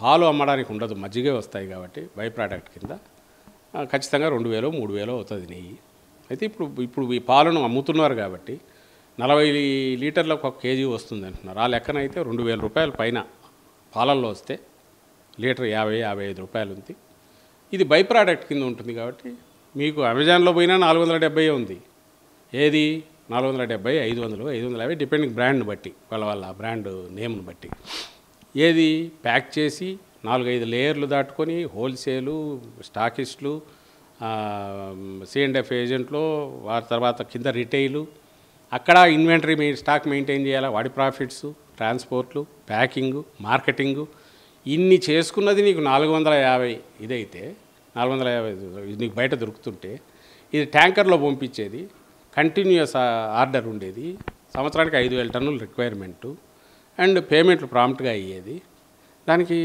పాలు అమ్మడానికి ఉండదు, మజ్జిగే వస్తాయి కాబట్టి బై ప్రోడక్ట్ కింద ఖచ్చితంగా 2000 3000 అవుతుంది నెయ్యి. అయితే ఇప్పుడు ఈ పాలను అమ్ముతున్నారు కాబట్టి 40 లీటర్లకు 1 కేజీ వస్తుంది అంటున్నారు. ఆ లెక్కన అయితే 2000 రూపాయల పైన పాలల్లో వస్తే లీటర్ 50-55 రూపాయలు ఉంది. ఇది బై ప్రోడక్ట్ కింద ఉంటుంది కాబట్టి మీకు అమెజాన్లో పోయినా 470 ఉంది. ఏది 470, 500, 550 డిపెండింగ్ బ్రాండ్ని బట్టి, వాళ్ళ బ్రాండ్ నేమ్ని బట్టి. ఏది ప్యాక్ చేసి 4-5 లేయర్లు దాటుకొని హోల్సేలు, స్టాకిస్టులు, C&F ఏజెంట్లు, వారి తర్వాత కింద రిటైలు, అక్కడ ఇన్వెంటరీ స్టాక్ మెయింటైన్ చేయాలా, వాడి ప్రాఫిట్స్, ట్రాన్స్పోర్ట్లు, ప్యాకింగు, మార్కెటింగు, ఇన్ని చేసుకున్నది నీకు 450 ఇదైతే 450 నీకు బయట దొరుకుతుంటే, ఇది ట్యాంకర్లో పంపించేది, కంటిన్యూస్ ఆర్డర్ ఉండేది, సంవత్సరానికి 5000 టన్నులు రిక్వైర్మెంటు, అండ్ పేమెంట్లు ప్రాంప్ట్గా అయ్యేది. దానికి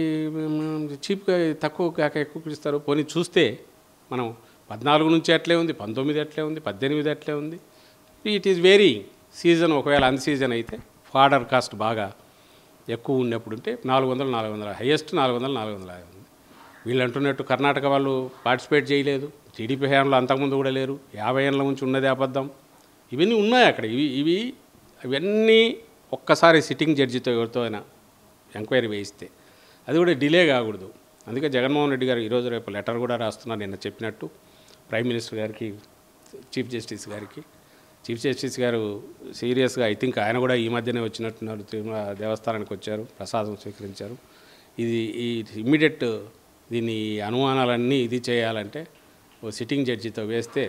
చీప్గా తక్కువ కాక ఎక్కువ ఇస్తారు. పోనీ చూస్తే మనం 14 నుంచి అట్లే ఉంది, 19 అట్లే ఉంది, 18 అట్లే ఉంది. ఇట్ ఈస్ వెరీ సీజన్, ఒకవేళ అన్ సీజన్ అయితే ఫాడర్ కాస్ట్ బాగా ఎక్కువ ఉన్నప్పుడు ఉంటే 400 హైయెస్ట్ 400 ఉంది. వీళ్ళు అంటున్నట్టు కర్ణాటక వాళ్ళు పార్టిసిపేట్ చేయలేదు, టీడీపీ హయాంలో అంతకుముందు కూడా లేరు, 50 ఏళ్ళ నుంచి ఉన్నది అబద్ధం. ఇవన్నీ ఉన్నాయి అక్కడ. ఇవన్నీ ఒక్కసారి సిట్టింగ్ జడ్జితో ఎవరితో అయినా ఎంక్వైరీ వేయిస్తే అది కూడా డిలే కాకూడదు. అందుకే జగన్మోహన్ రెడ్డి గారు ఈరోజు రేపు లెటర్ కూడా రాస్తున్నారు, నిన్న చెప్పినట్టు ప్రైమ్ మినిస్టర్ గారికి, చీఫ్ జస్టిస్ గారికి. చీఫ్ జస్టిస్ గారు సీరియస్గా, ఐ థింక్ ఆయన కూడా ఈ మధ్యనే వచ్చినట్టున్నారు, తిరుమల దేవస్థానానికి వచ్చారు, ప్రసాదం స్వీకరించారు. ఈ ఇమ్మీడియట్ దీన్ని అనుమానాలన్నీ ఇది చేయాలంటే ఓ సిట్టింగ్ జడ్జితో వేస్తే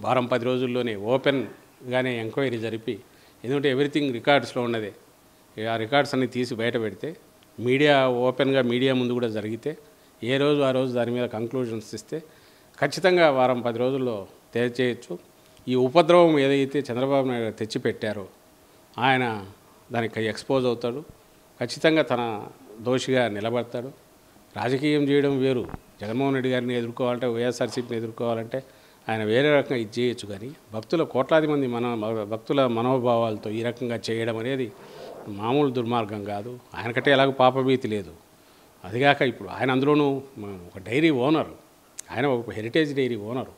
వారం 10 రోజుల్లోనే ఓపెన్గానే ఎంక్వైరీ జరిపి, ఎందుకంటే ఎవ్రీథింగ్ రికార్డ్స్లో ఉన్నదే, ఆ రికార్డ్స్ అన్నీ తీసి బయట పెడితే మీడియా ఓపెన్గా మీడియా ముందు కూడా జరిగితే ఏ రోజు ఆ రోజు దాని మీద కంక్లూజన్స్ ఇస్తే ఖచ్చితంగా వారం 10 రోజుల్లో తేల్చేయచ్చు. ఈ ఉపద్రవం ఏదైతే చంద్రబాబు నాయుడు గారు తెచ్చిపెట్టారో ఆయన దానికి ఎక్స్పోజ్ అవుతాడు, ఖచ్చితంగా తన దోషిగా నిలబడతాడు. రాజకీయం చేయడం వేరు, జగన్మోహన్ రెడ్డి గారిని ఎదుర్కోవాలంటే, వైఎస్ఆర్సీపీని ఎదుర్కోవాలంటే ఆయన వేరే రకంగా ఇది చేయొచ్చు. కానీ భక్తుల కోట్లాది మంది భక్తుల మనోభావాలతో ఈ రకంగా చేయడం అనేది మామూలు దుర్మార్గం కాదు. ఆయనకంటే ఎలాగో పాపభీతి లేదు. అదిగాక ఇప్పుడు ఆయన అందులోనూ ఒక డైరీ ఓనరు, ఆయన ఒక హెరిటేజ్ డైరీ ఓనరు.